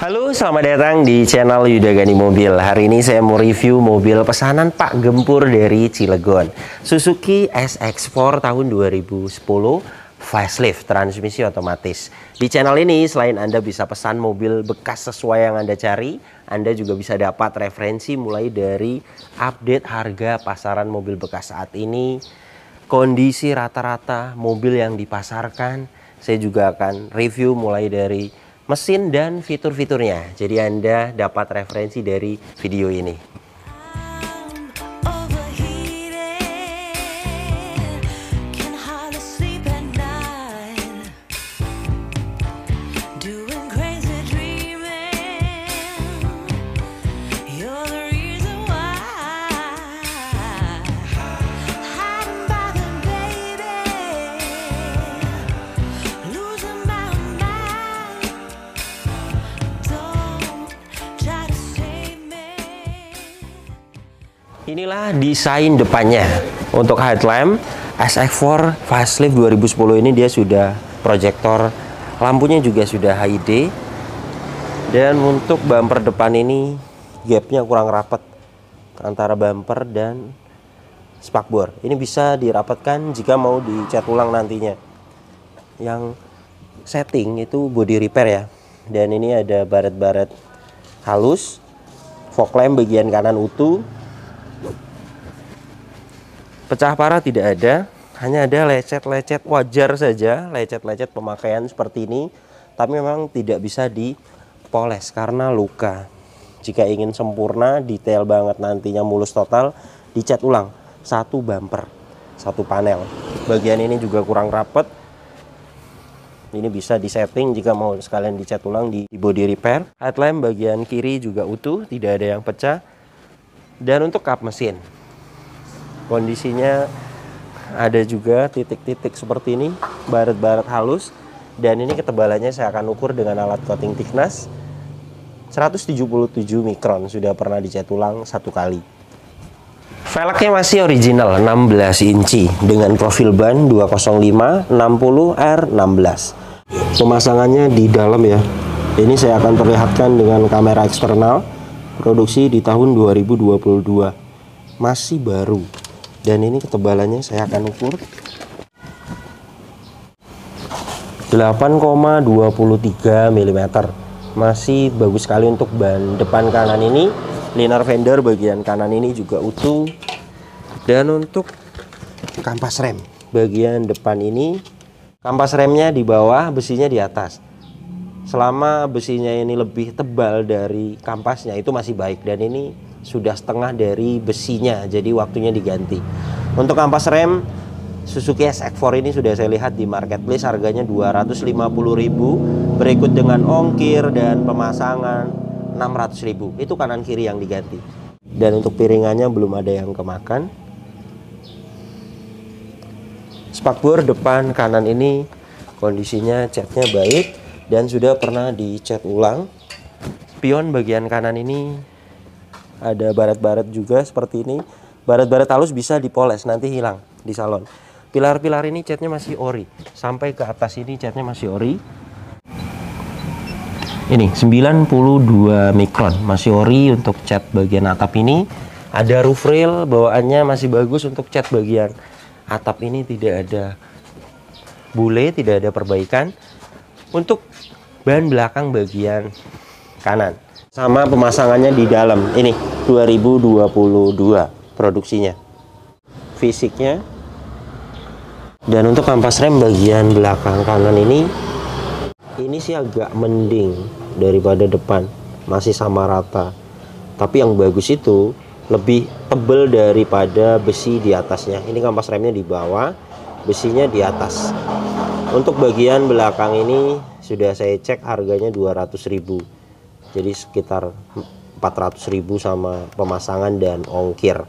Halo, selamat datang di channel Yuda Gani Mobil. Hari ini saya mau review mobil pesanan Pak Gempur dari Cilegon, Suzuki SX4 tahun 2010 facelift, transmisi otomatis. Di channel ini selain Anda bisa pesan mobil bekas sesuai yang Anda cari, Anda juga bisa dapat referensi mulai dari update harga pasaran mobil bekas saat ini, kondisi rata-rata mobil yang dipasarkan. Saya juga akan review mulai dari mesin dan fitur-fiturnya. Jadi Anda dapat referensi dari video ini. Inilah desain depannya. Untuk headlamp SX4 facelift 2010 ini dia sudah proyektor, lampunya juga sudah HD. Dan untuk bumper depan ini gapnya kurang rapat antara bumper dan spakbor. Ini bisa dirapatkan jika mau dicat ulang nantinya. Yang setting itu body repair ya. Dan ini ada baret-baret halus. Fog lamp bagian kanan utuh. Pecah parah tidak ada, hanya ada lecet-lecet wajar saja, lecet-lecet pemakaian seperti ini. Tapi memang tidak bisa dipoles karena luka. Jika ingin sempurna, detail banget nantinya mulus total, dicat ulang satu bumper, satu panel. Bagian ini juga kurang rapat. Ini bisa disetting jika mau sekalian dicat ulang di body repair. Headlamp bagian kiri juga utuh, tidak ada yang pecah. Dan untuk kap mesin, kondisinya ada juga titik-titik seperti ini, baret-baret halus. Dan ini ketebalannya saya akan ukur dengan alat coating thickness 177 mikron, sudah pernah dicat ulang satu kali. Velgnya masih original 16 inci dengan profil ban 205 60R16. Pemasangannya di dalam ya. Ini saya akan perlihatkan dengan kamera eksternal, produksi di tahun 2022, masih baru. Dan ini ketebalannya saya akan ukur 8,23 mm. Masih bagus sekali untuk ban depan kanan ini. Liner fender bagian kanan ini juga utuh. Dan untuk kampas rem bagian depan ini, kampas remnya di bawah, besinya di atas. Selama besinya ini lebih tebal dari kampasnya itu masih baik. Dan ini sudah setengah dari besinya, jadi waktunya diganti. Untuk kampas rem Suzuki SX4 ini sudah saya lihat di marketplace harganya 250.000, berikut dengan ongkir dan pemasangan 600.000. Itu kanan kiri yang diganti. Dan untuk piringannya belum ada yang kemakan. Spakbor depan kanan ini kondisinya catnya baik dan sudah pernah dicat ulang. Spion bagian kanan ini ada baret-baret juga seperti ini. Baret-baret halus bisa dipoles, nanti hilang di salon. Pilar-pilar ini catnya masih ori. Sampai ke atas ini catnya masih ori. Ini 92 mikron, masih ori untuk cat bagian atap ini. Ada roof rail, bawaannya masih bagus untuk cat bagian atap ini, tidak ada bule, tidak ada perbaikan. Untuk ban belakang bagian kanan, sama pemasangannya di dalam ini 2022 produksinya, fisiknya. Dan untuk kampas rem bagian belakang kanan ini sih agak mending daripada depan, masih sama rata. Tapi yang bagus itu lebih tebal daripada besi di atasnya. Ini kampas remnya di bawah, besinya di atas. Untuk bagian belakang ini sudah saya cek harganya 200.000. Jadi sekitar 400.000 sama pemasangan dan ongkir.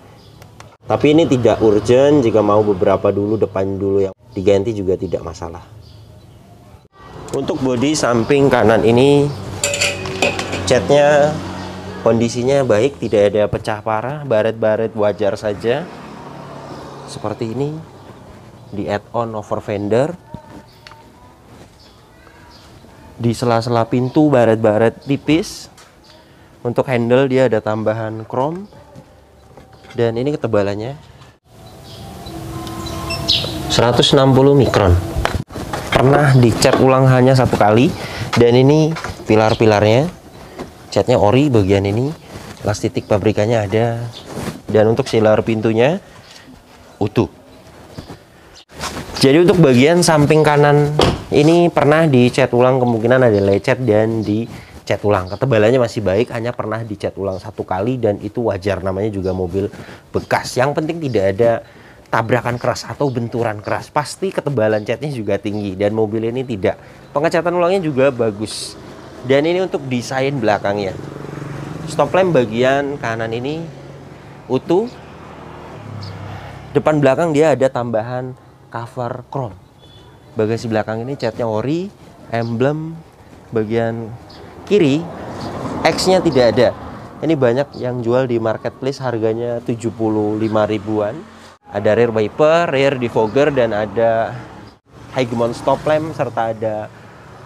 Tapi ini tidak urgent, jika mau beberapa dulu, depan dulu yang diganti juga tidak masalah. Untuk bodi samping kanan ini catnya kondisinya baik, tidak ada pecah parah, baret-baret wajar saja. Seperti ini, di add-on over fender. Di sela-sela pintu baret-baret tipis. Untuk handle dia ada tambahan chrome. Dan ini ketebalannya 160 mikron. Pernah dicat ulang hanya 1 kali. Dan ini pilar-pilarnya catnya ori bagian ini. Plastitik pabrikannya ada. Dan untuk silar pintunya utuh. Jadi untuk bagian samping kanan ini pernah dicat ulang, kemungkinan ada lecet dan dicat ulang. Ketebalannya masih baik, hanya pernah dicat ulang 1 kali dan itu wajar, namanya juga mobil bekas. Yang penting tidak ada tabrakan keras atau benturan keras. Pasti ketebalan catnya juga tinggi dan mobil ini tidak. Pengecatan ulangnya juga bagus. Dan ini untuk desain belakangnya. Stop lamp bagian kanan ini utuh. Depan belakang dia ada tambahan cover chrome. Bagasi belakang ini catnya ori. Emblem bagian kiri X-nya tidak ada. Ini banyak yang jual di marketplace, harganya 75 ribuan. Ada rear wiper, rear defogger, dan ada high mount stop lamp, serta ada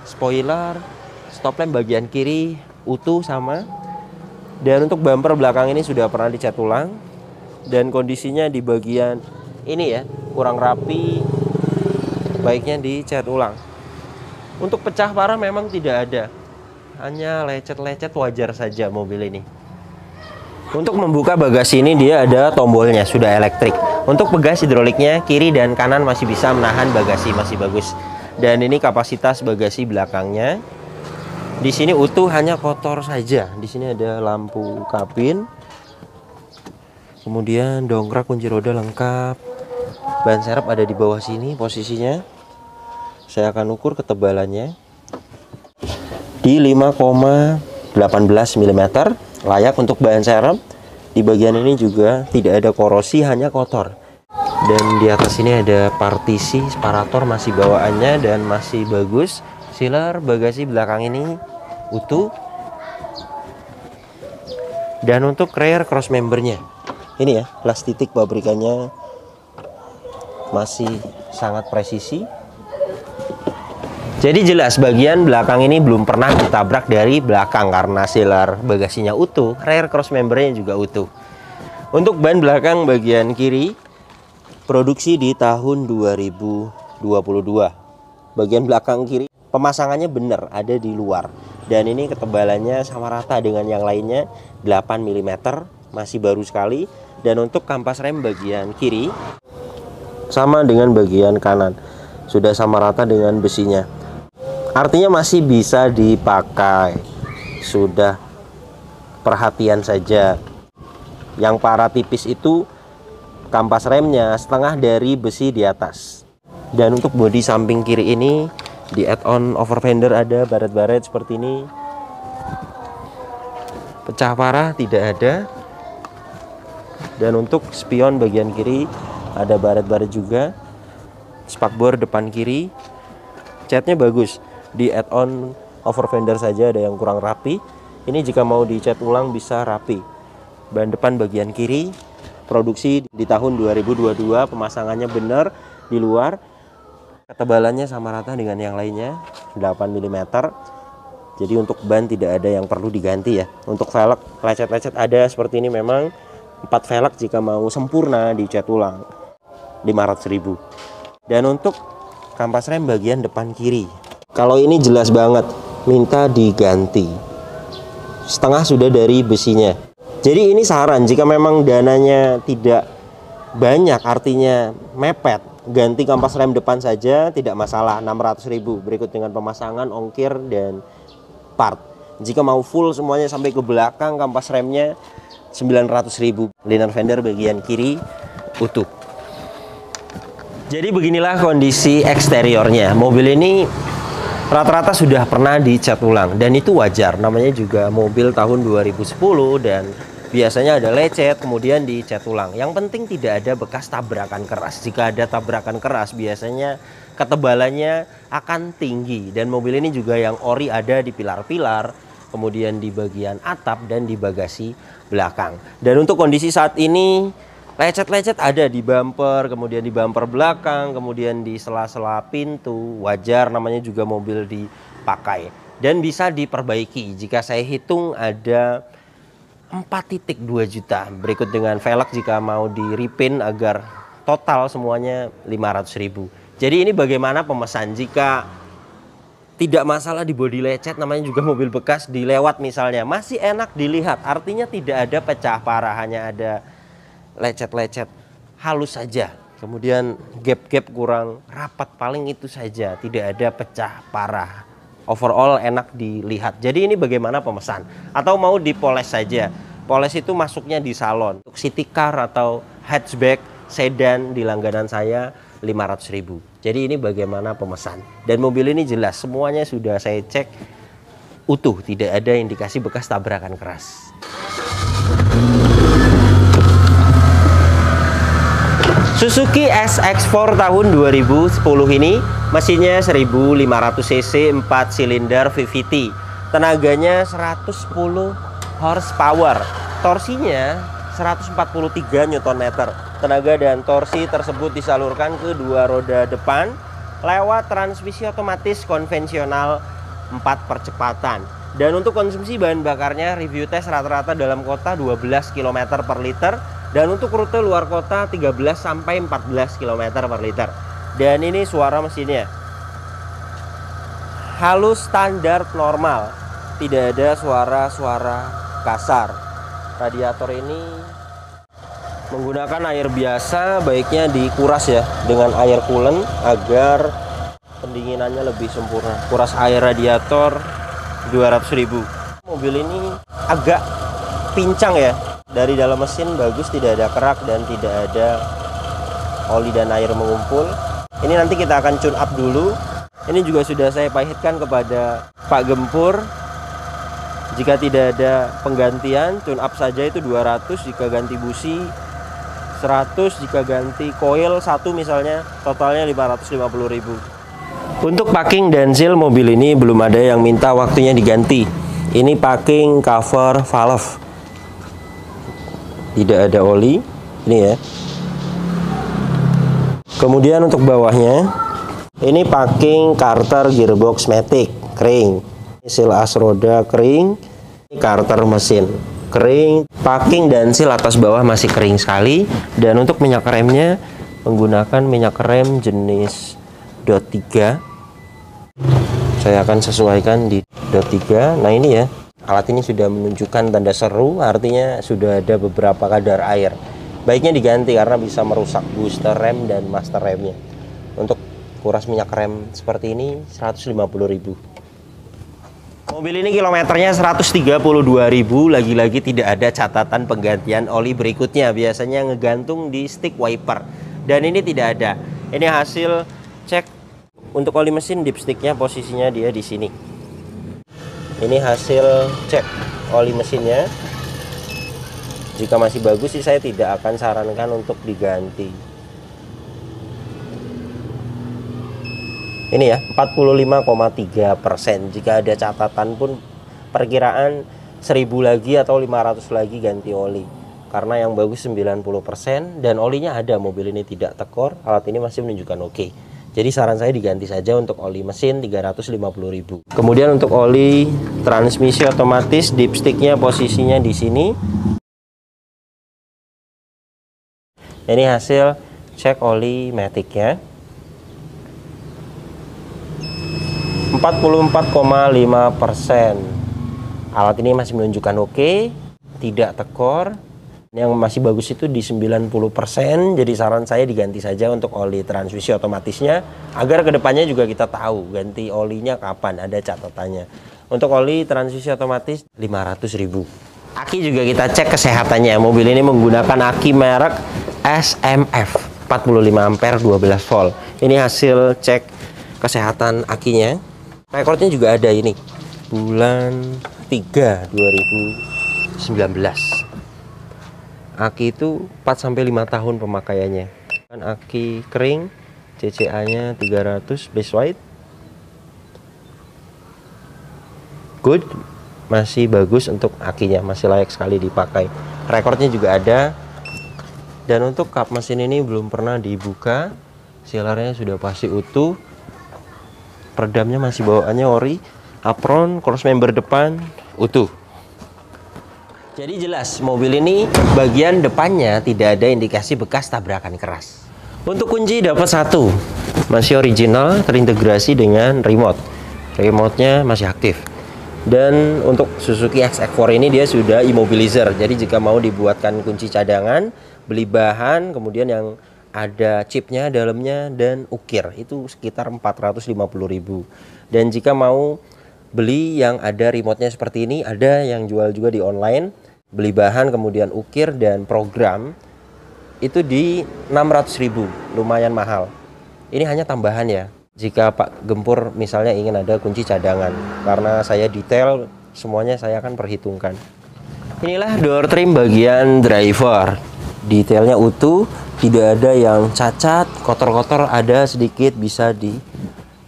spoiler. Stop lamp bagian kiri utuh sama. Dan untuk bumper belakang ini sudah pernah dicat ulang. Dan kondisinya di bagian ini ya, kurang rapi, baiknya dicat ulang. Untuk pecah parah memang tidak ada, hanya lecet-lecet wajar saja mobil ini. Untuk membuka bagasi ini dia ada tombolnya, sudah elektrik. Untuk pegas hidroliknya kiri dan kanan masih bisa menahan bagasi, masih bagus. Dan ini kapasitas bagasi belakangnya. Di sini utuh, hanya kotor saja. Di sini ada lampu kabin. Kemudian dongkrak, kunci roda lengkap. Ban serep ada di bawah sini posisinya. Saya akan ukur ketebalannya di 5,18 mm. Layak untuk ban serep. Di bagian ini juga tidak ada korosi, hanya kotor. Dan di atas ini ada partisi separator, masih bawaannya dan masih bagus. Sealer bagasi belakang ini utuh. Dan untuk rear cross membernya, ini ya, plastik pabrikannya masih sangat presisi. Jadi jelas bagian belakang ini belum pernah ditabrak dari belakang karena sealer bagasinya utuh, rear cross membernya juga utuh. Untuk ban belakang bagian kiri produksi di tahun 2022. Bagian belakang kiri pemasangannya benar, ada di luar. Dan ini ketebalannya sama rata dengan yang lainnya, 8 mm, masih baru sekali. Dan untuk kampas rem bagian kiri sama dengan bagian kanan, sudah sama rata dengan besinya. Artinya masih bisa dipakai. Sudah perhatian saja. Yang parah tipis itu kampas remnya setengah dari besi di atas. Dan untuk bodi samping kiri ini di add-on over fender ada baret-baret seperti ini. Pecah parah tidak ada. Dan untuk spion bagian kiri ada baret-baret juga. Spakbor depan kiri catnya bagus. Di add-on over fender saja ada yang kurang rapi. Ini jika mau dicat ulang bisa rapi. Ban depan bagian kiri produksi di tahun 2022, pemasangannya benar di luar. Ketebalannya sama rata dengan yang lainnya, 8 mm. Jadi untuk ban tidak ada yang perlu diganti ya. Untuk velg lecet-lecet ada seperti ini, memang 4 velg jika mau sempurna dicat ulang 500.000. Dan untuk kampas rem bagian depan kiri, kalau ini jelas banget minta diganti, setengah sudah dari besinya. Jadi ini saran, jika memang dananya tidak banyak, artinya mepet, ganti kampas rem depan saja tidak masalah, 600.000. Berikut dengan pemasangan, ongkir, dan part. Jika mau full semuanya sampai ke belakang kampas remnya, 900.000. Liner fender bagian kiri utuh. Jadi beginilah kondisi eksteriornya. Mobil ini rata-rata sudah pernah dicat ulang dan itu wajar, namanya juga mobil tahun 2010 dan biasanya ada lecet kemudian dicat ulang. Yang penting tidak ada bekas tabrakan keras. Jika ada tabrakan keras biasanya ketebalannya akan tinggi, dan mobil ini juga yang ori ada di pilar-pilar, kemudian di bagian atap dan di bagasi belakang. Dan untuk kondisi saat ini Lecet-lecet ada di bumper, kemudian di bumper belakang, kemudian di sela-sela pintu. Wajar, namanya juga mobil dipakai. Dan bisa diperbaiki. Jika saya hitung ada 4,2 juta. Berikut dengan velg jika mau di repaint agar total semuanya 500.000. Jadi ini bagaimana pemesan jika tidak masalah di bodi lecet, namanya juga mobil bekas, dilewat misalnya masih enak dilihat, artinya tidak ada pecah parah, hanya ada lecet-lecet halus saja, kemudian gap-gap kurang rapat, paling itu saja, tidak ada pecah parah, overall enak dilihat. Jadi ini bagaimana pemesan, atau mau dipoles saja. Poles itu masuknya di salon. Untuk city car atau hatchback sedan di langganan saya 500.000. Jadi ini bagaimana pemesan. Dan mobil ini jelas semuanya sudah saya cek utuh, tidak ada indikasi bekas tabrakan keras. Suzuki SX4 tahun 2010 ini mesinnya 1500 cc 4 silinder VVT, tenaganya 110 horsepower, torsinya 143 Nm. Tenaga dan torsi tersebut disalurkan ke dua roda depan lewat transmisi otomatis konvensional 4 percepatan. Dan untuk konsumsi bahan bakarnya review tes rata-rata dalam kota 12 km per liter. Dan untuk rute luar kota 13 sampai 14 km per liter. Dan ini suara mesinnya halus, standar, normal, tidak ada suara-suara kasar. Radiator ini menggunakan air biasa, baiknya dikuras ya dengan air coolant agar pendinginannya lebih sempurna. Kuras air radiator 200.000. Mobil ini agak pincang ya. Dari dalam mesin bagus, tidak ada kerak dan tidak ada oli dan air mengumpul. Ini nanti kita akan tune up dulu. Ini juga sudah saya pahitkan kepada Pak Gempur. Jika tidak ada penggantian, tune up saja itu 200, jika ganti busi 100, jika ganti coil 1 misalnya totalnya 550.000. Untuk packing dan seal mobil ini belum ada yang minta waktunya diganti. Ini packing cover valve. Tidak ada oli, ini ya. Kemudian untuk bawahnya, ini packing karter gearbox matic kering, seal as roda kering, karter mesin kering, packing dan seal atas bawah masih kering sekali. Dan untuk minyak remnya menggunakan minyak rem jenis dot 3. Saya akan sesuaikan di dot 3. Nah ini ya. Alat ini sudah menunjukkan tanda seru, artinya sudah ada beberapa kadar air. Baiknya diganti karena bisa merusak booster rem dan master remnya. Untuk kuras minyak rem seperti ini 150.000. Mobil ini kilometernya 132.000, lagi-lagi tidak ada catatan penggantian oli berikutnya. Biasanya ngegantung di stick wiper. Dan ini tidak ada. Ini hasil cek untuk oli mesin, dipsticknya posisinya dia di sini. Ini hasil cek oli mesinnya. Jika masih bagus sih saya tidak akan sarankan untuk diganti. Ini ya 45,3%. Jika ada catatan pun perkiraan 1000 lagi atau 500 lagi ganti oli. Karena yang bagus 90% dan olinya ada, mobil ini tidak tekor. Alat ini masih menunjukkan oke. Jadi saran saya diganti saja untuk oli mesin 350.000. Kemudian untuk oli transmisi otomatis, dipsticknya posisinya di sini. Ini hasil cek oli maticnya. 44,5%. Alat ini masih menunjukkan oke, tidak tekor. Yang masih bagus itu di 90%. Jadi saran saya diganti saja untuk oli transmisi otomatisnya, agar kedepannya juga kita tahu ganti olinya kapan, ada catatannya. Untuk oli transmisi otomatis 500.000. Aki juga kita cek kesehatannya. Mobil ini menggunakan aki merek SMF 45 ampere 12 volt. Ini hasil cek kesehatan akinya. Rekornya juga ada ini, bulan 3 2019. Aki itu 4-5 tahun pemakaiannya. Kan aki kering, CCA-nya 300, base white. Good, masih bagus untuk akinya, masih layak sekali dipakai. Rekornya juga ada. Dan untuk kap mesin ini belum pernah dibuka, sealernya sudah pasti utuh, peredamnya masih bawaannya ori, apron, cross member depan utuh. Jadi jelas mobil ini bagian depannya tidak ada indikasi bekas tabrakan keras. Untuk kunci dapat satu, masih original, terintegrasi dengan remote. Remote-nya masih aktif. Dan untuk Suzuki XX4 ini dia sudah immobilizer. Jadi jika mau dibuatkan kunci cadangan, beli bahan, kemudian yang ada chipnya dalamnya dan ukir, itu sekitar 450.000. Dan jika mau beli yang ada remote-nya seperti ini, ada yang jual juga di online. Beli bahan kemudian ukir dan program itu di 600.000, lumayan mahal. Ini hanya tambahan ya, jika Pak Gempur misalnya ingin ada kunci cadangan, karena saya detail semuanya saya akan perhitungkan. Inilah door trim bagian driver, detailnya utuh, tidak ada yang cacat, kotor-kotor ada sedikit bisa di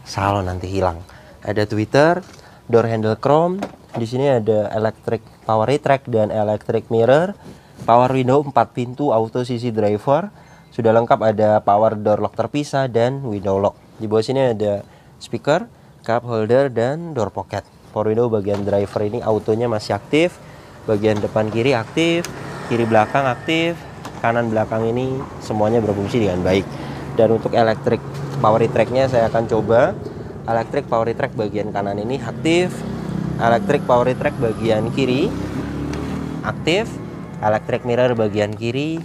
salon nanti hilang. Ada tweeter, door handle chrome, di sini ada electric power retract dan electric mirror. Power window 4 pintu auto sisi driver. Sudah lengkap, ada power door lock terpisah dan window lock. Di bawah sini ada speaker, cup holder dan door pocket. Power window bagian driver ini autonya masih aktif. Bagian depan kiri aktif, kiri belakang aktif, kanan belakang ini semuanya berfungsi dengan baik. Dan untuk electric power retract-nya saya akan coba. Electric power retract bagian kanan ini aktif. Electric power retract bagian kiri aktif. Electric mirror bagian kiri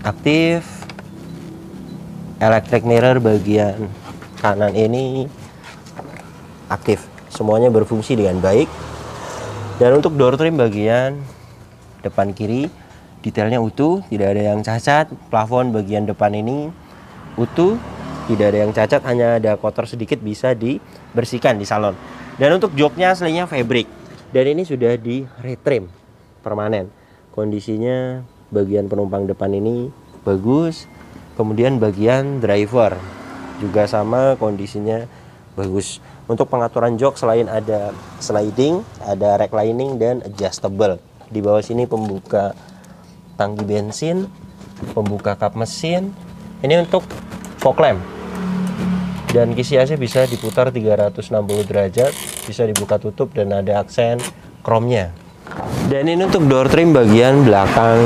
aktif. Electric mirror bagian kanan ini aktif. Semuanya berfungsi dengan baik. Dan untuk door trim bagian depan kiri, detailnya utuh, tidak ada yang cacat. Plafon bagian depan ini utuh, tidak ada yang cacat, hanya ada kotor sedikit, bisa dibersihkan di salon. Dan untuk joknya aslinya fabric, dan ini sudah di retrim permanen. Kondisinya bagian penumpang depan ini bagus, kemudian bagian driver juga sama, kondisinya bagus. Untuk pengaturan jok selain ada sliding, ada reclining dan adjustable. Di bawah sini pembuka tangki bensin, pembuka kap mesin. Ini untuk fog lamp. Dan kisi AC bisa diputar 360 derajat, bisa dibuka tutup dan ada aksen chrome-nya. Dan ini untuk door trim bagian belakang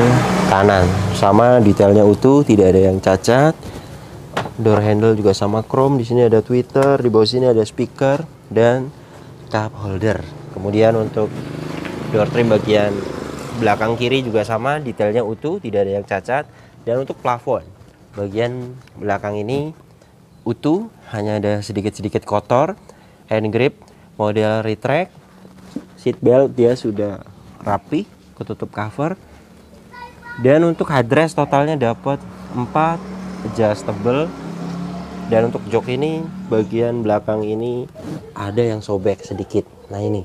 kanan, sama detailnya utuh, tidak ada yang cacat. Door handle juga sama chrome, di sini ada tweeter, di bawah sini ada speaker dan cup holder. Kemudian untuk door trim bagian belakang kiri juga sama, detailnya utuh, tidak ada yang cacat. Dan untuk plafon bagian belakang ini utuh, hanya ada sedikit-sedikit kotor. Hand grip model retract, seat belt dia sudah rapi, ketutup cover. Dan untuk headrest totalnya dapat 4 adjustable. Dan untuk jok ini bagian belakang ini ada yang sobek sedikit. Nah ini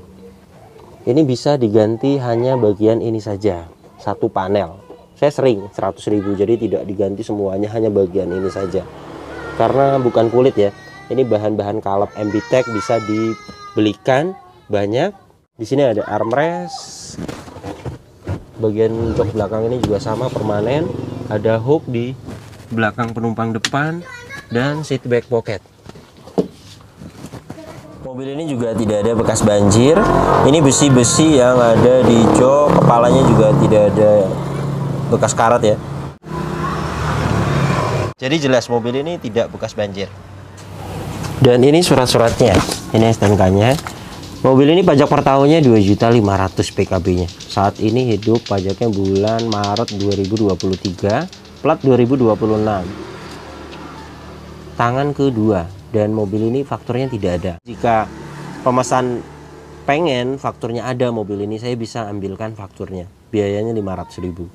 bisa diganti hanya bagian ini saja, satu panel. Saya sering 100.000, jadi tidak diganti semuanya, hanya bagian ini saja. Karena bukan kulit ya, ini bahan-bahan kalap MBTech, bisa dibelikan banyak. Di sini ada armrest. Bagian jok belakang ini juga sama, permanen. Ada hook di belakang penumpang depan dan seat back pocket. Mobil ini juga tidak ada bekas banjir. Ini besi-besi yang ada di jok, kepalanya juga tidak ada bekas karat ya. Jadi jelas mobil ini tidak bekas banjir. Dan ini surat-suratnya, ini STNK-nya. Mobil ini pajak per tahunnya 2.500.000 PKB-nya. Saat ini hidup pajaknya bulan Maret 2023, plat 2026. Tangan kedua, dan mobil ini fakturnya tidak ada. Jika pemesan pengen fakturnya ada mobil ini, saya bisa ambilkan fakturnya. Biayanya 500.000.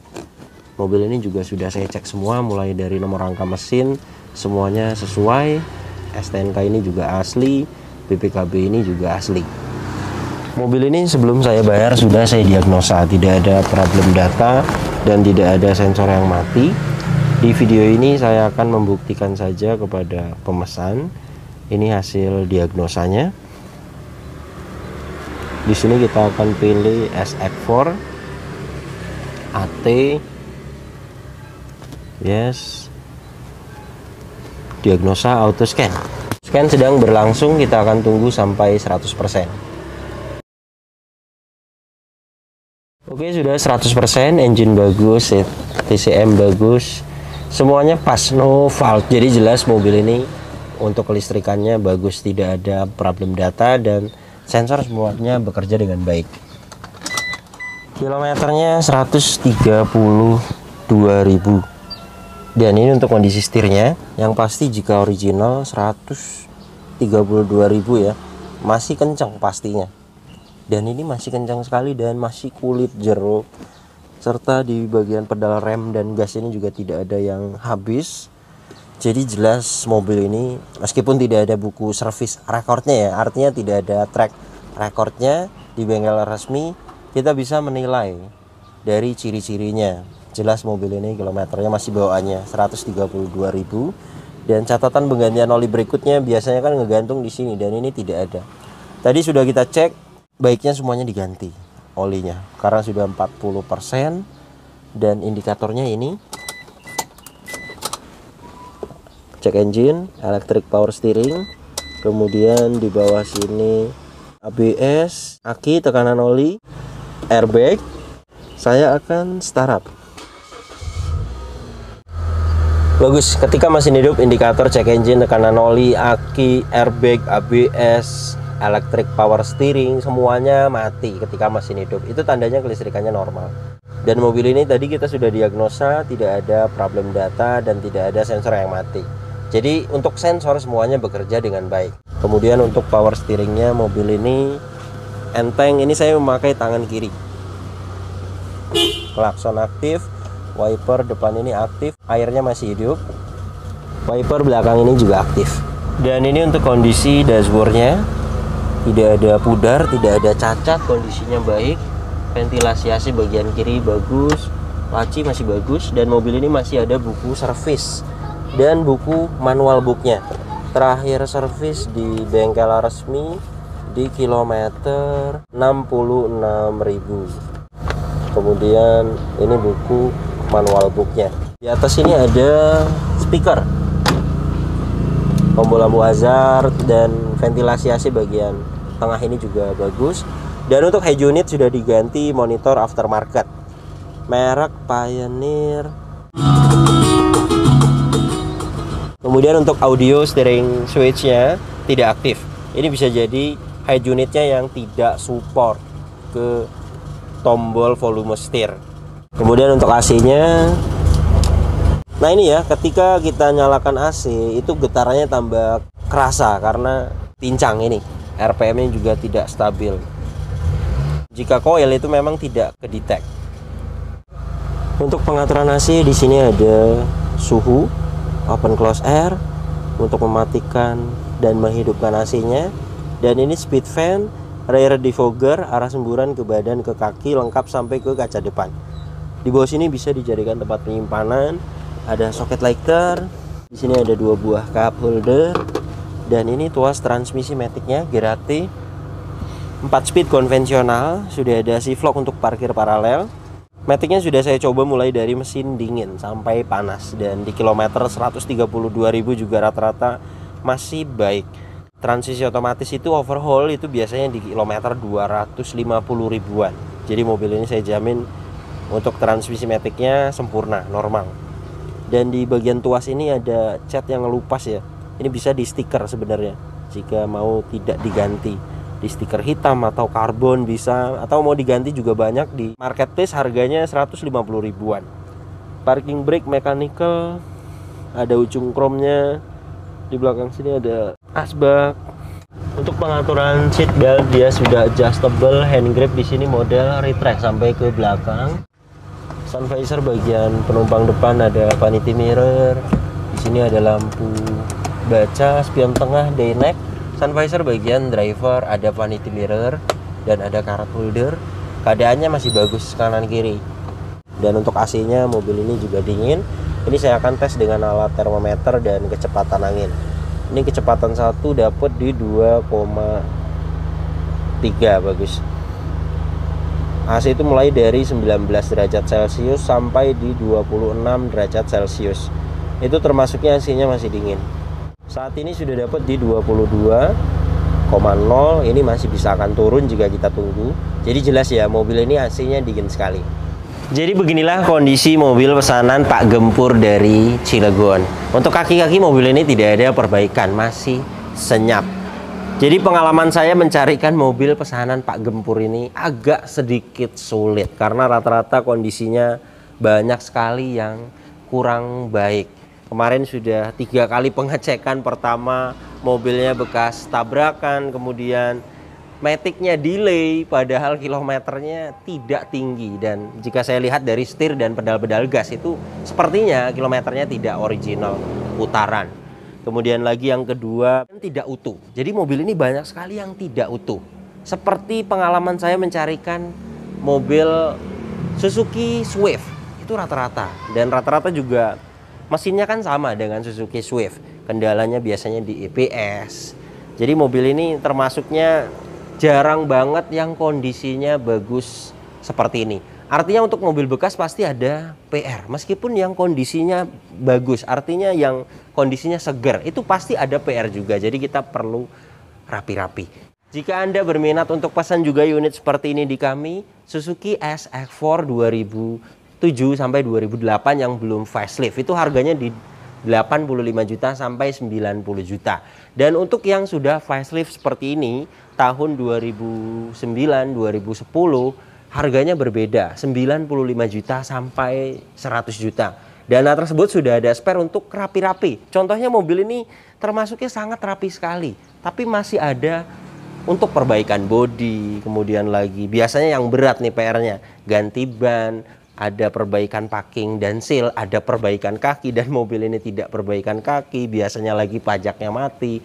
Mobil ini juga sudah saya cek semua, mulai dari nomor rangka mesin, semuanya sesuai. STNK ini juga asli, BPKB ini juga asli. Mobil ini sebelum saya bayar sudah saya diagnosa, tidak ada problem data dan tidak ada sensor yang mati. Di video ini saya akan membuktikan saja kepada pemesan. Ini hasil diagnosanya. Di sini kita akan pilih SX4 AT Yes. Diagnosa auto scan. Scan sedang berlangsung, kita akan tunggu sampai 100%. Oke, sudah 100%, engine bagus, TCM bagus. Semuanya pas, no fault. Jadi jelas mobil ini untuk kelistrikannya bagus, tidak ada problem data dan sensor semuanya bekerja dengan baik. Kilometernya 132.000. Dan ini untuk kondisi setirnya, yang pasti jika original 132.000 ya, masih kencang pastinya. Dan ini masih kencang sekali dan masih kulit jeruk. Serta di bagian pedal rem dan gas ini juga tidak ada yang habis. Jadi jelas mobil ini meskipun tidak ada buku service recordnya ya, artinya tidak ada track recordnya di bengkel resmi, kita bisa menilai dari ciri-cirinya. Jelas mobil ini kilometernya masih bawaannya 132.000. Dan catatan penggantian oli berikutnya biasanya kan ngegantung di sini dan ini tidak ada. Tadi sudah kita cek, baiknya semuanya diganti olinya karena sudah 40% dan indikatornya ini cek engine, electric power steering, kemudian di bawah sini ABS, aki, tekanan oli, airbag. Saya akan startup. Bagus, ketika mesin hidup, indikator cek engine, tekanan oli, aki, airbag, ABS, electric power steering semuanya mati ketika mesin hidup. Itu tandanya kelistrikannya normal. Dan mobil ini tadi kita sudah diagnosa tidak ada problem data dan tidak ada sensor yang mati. Jadi untuk sensor semuanya bekerja dengan baik. Kemudian untuk power steeringnya mobil ini enteng. Ini saya memakai tangan kiri. Klakson aktif, wiper depan ini aktif, airnya masih hidup. Wiper belakang ini juga aktif. Dan ini untuk kondisi dashboardnya. Tidak ada pudar, tidak ada cacat, kondisinya baik. Ventilasi AC bagian kiri bagus, laci masih bagus, dan mobil ini masih ada buku servis dan buku manual booknya. Terakhir servis di bengkel resmi di kilometer 66.000. Kemudian ini buku manual booknya. Di atas ini ada speaker, tombol lampu hazard, dan ventilasi AC bagian tengah ini juga bagus. Dan untuk head unit sudah diganti monitor aftermarket merek Pioneer. Kemudian untuk audio steering switchnya tidak aktif. Ini bisa jadi head unitnya yang tidak support ke tombol volume setir. Kemudian untuk AC-nya, nah ini ya, ketika kita nyalakan AC itu getarannya tambah kerasa karena pincang ini. RPM-nya juga tidak stabil. Jika coil itu memang tidak kedetek. Untuk pengaturan AC di sini ada suhu, open close air untuk mematikan dan menghidupkan AC-nya. Dan ini speed fan, rear defogger, arah semburan ke badan ke kaki lengkap sampai ke kaca depan. Di bawah sini bisa dijadikan tempat penyimpanan. Ada socket lighter. Di sini ada 2 buah cup holder. Dan ini tuas transmisi maticnya Gerate 4 speed konvensional. Sudah ada shiflock untuk parkir paralel. Maticnya sudah saya coba mulai dari mesin dingin sampai panas. Dan di kilometer 132.000 juga rata-rata masih baik. Transmisi otomatis itu overhaul itu biasanya di kilometer 250 ribuan. Jadi mobil ini saya jamin untuk transmisi maticnya sempurna, normal. Dan di bagian tuas ini ada cat yang ngelupas ya. Ini bisa di stiker sebenarnya jika mau tidak diganti. Di stiker hitam atau karbon bisa, atau mau diganti juga banyak di marketplace, harganya 150 ribuan. Parking brake mechanical, ada ujung chrome-nya. Di belakang sini ada asbak. Untuk pengaturan seat belt dia sudah adjustable, hand grip di sini model retract sampai ke belakang. Sun visor bagian penumpang depan ada vanity mirror. Di sini ada lampu baca, spion tengah, day night. Sun visor bagian driver ada vanity mirror dan ada card holder. Keadaannya masih bagus kanan kiri. Dan untuk AC-nya mobil ini juga dingin. Ini saya akan tes dengan alat termometer dan kecepatan angin. Ini kecepatan 1 dapat di 2,3, bagus. AC itu mulai dari 19 derajat Celcius sampai di 26 derajat Celcius. Itu termasuknya AC-nya masih dingin. Saat ini sudah dapat di 22,0. Ini masih bisa akan turun jika kita tunggu. Jadi jelas ya, mobil ini AC-nya dingin sekali. Jadi beginilah kondisi mobil pesanan Pak Gempur dari Cilegon. Untuk kaki-kaki mobil ini tidak ada perbaikan, masih senyap. Jadi pengalaman saya mencarikan mobil pesanan Pak Gempur ini agak sedikit sulit. Karena rata-rata kondisinya banyak sekali yang kurang baik. Kemarin sudah 3 kali pengecekan. Pertama mobilnya bekas tabrakan, kemudian maticnya delay padahal kilometernya tidak tinggi, dan jika saya lihat dari setir dan pedal-pedal gas itu sepertinya kilometernya tidak original putaran. Kemudian lagi yang kedua, tidak utuh. Jadi mobil ini banyak sekali yang tidak utuh. Seperti pengalaman saya mencarikan mobil Suzuki Swift itu rata-rata, dan rata-rata juga mesinnya kan sama dengan Suzuki Swift. Kendalanya biasanya di EPS. Jadi mobil ini termasuknya jarang banget yang kondisinya bagus seperti ini. Artinya untuk mobil bekas pasti ada PR. Meskipun yang kondisinya bagus, artinya yang kondisinya segar, itu pasti ada PR juga. Jadi kita perlu rapi-rapi. Jika Anda berminat untuk pesan juga unit seperti ini di kami, Suzuki SX4 2007 sampai 2008 yang belum facelift, itu harganya di 85 juta sampai 90 juta. Dan untuk yang sudah facelift seperti ini tahun 2009 2010 harganya berbeda, 95 juta sampai 100 juta. Dana tersebut sudah ada spare untuk rapi-rapi. Contohnya mobil ini termasuknya sangat rapi sekali, tapi masih ada untuk perbaikan bodi. Kemudian lagi biasanya yang berat nih PR-nya, ganti ban, ada perbaikan packing dan seal, ada perbaikan kaki, dan mobil ini tidak perbaikan kaki, biasanya lagi pajaknya mati.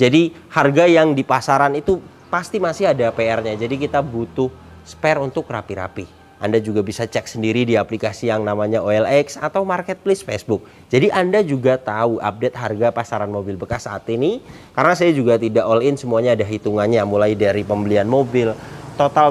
Jadi harga yang di pasaran itu pasti masih ada PR-nya. Jadi kita butuh spare untuk rapi-rapi. Anda juga bisa cek sendiri di aplikasi yang namanya OLX atau Marketplace Facebook. Jadi Anda juga tahu update harga pasaran mobil bekas saat ini. Karena saya juga tidak all in, semuanya ada hitungannya, mulai dari pembelian mobil, total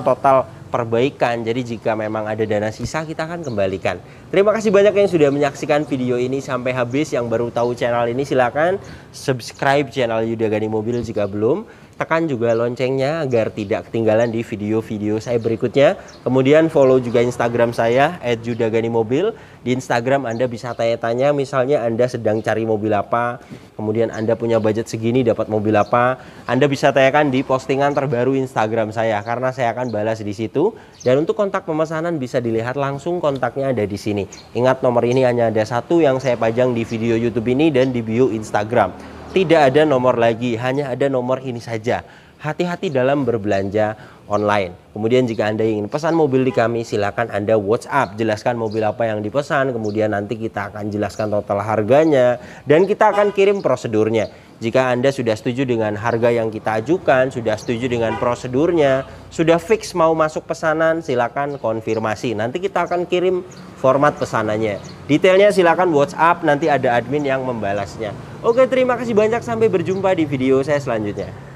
perbaikan. Jadi jika memang ada dana sisa, kita akan kembalikan. Terima kasih banyak yang sudah menyaksikan video ini sampai habis. Yang baru tahu channel ini silahkan subscribe channel Yuda Gani Mobil jika belum. Tekan juga loncengnya agar tidak ketinggalan di video-video saya berikutnya. Kemudian follow juga Instagram saya @yudaganimobil. Di Instagram Anda bisa tanya-tanya, misalnya Anda sedang cari mobil apa, kemudian Anda punya budget segini dapat mobil apa, Anda bisa tanyakan di postingan terbaru Instagram saya, karena saya akan balas di situ. Dan untuk kontak pemesanan bisa dilihat langsung, kontaknya ada di sini. Ingat, nomor ini hanya ada satu yang saya pajang di video YouTube ini dan di bio Instagram. Tidak ada nomor lagi, hanya ada nomor ini saja. Hati-hati dalam berbelanja online. Kemudian jika Anda ingin pesan mobil di kami, silakan Anda WhatsApp, jelaskan mobil apa yang dipesan, kemudian nanti kita akan jelaskan total harganya, dan kita akan kirim prosedurnya. Jika Anda sudah setuju dengan harga yang kita ajukan, sudah setuju dengan prosedurnya, sudah fix mau masuk pesanan, silakan konfirmasi. Nanti kita akan kirim format pesanannya. Detailnya silakan WhatsApp, nanti ada admin yang membalasnya. Oke, terima kasih banyak, sampai berjumpa di video saya selanjutnya.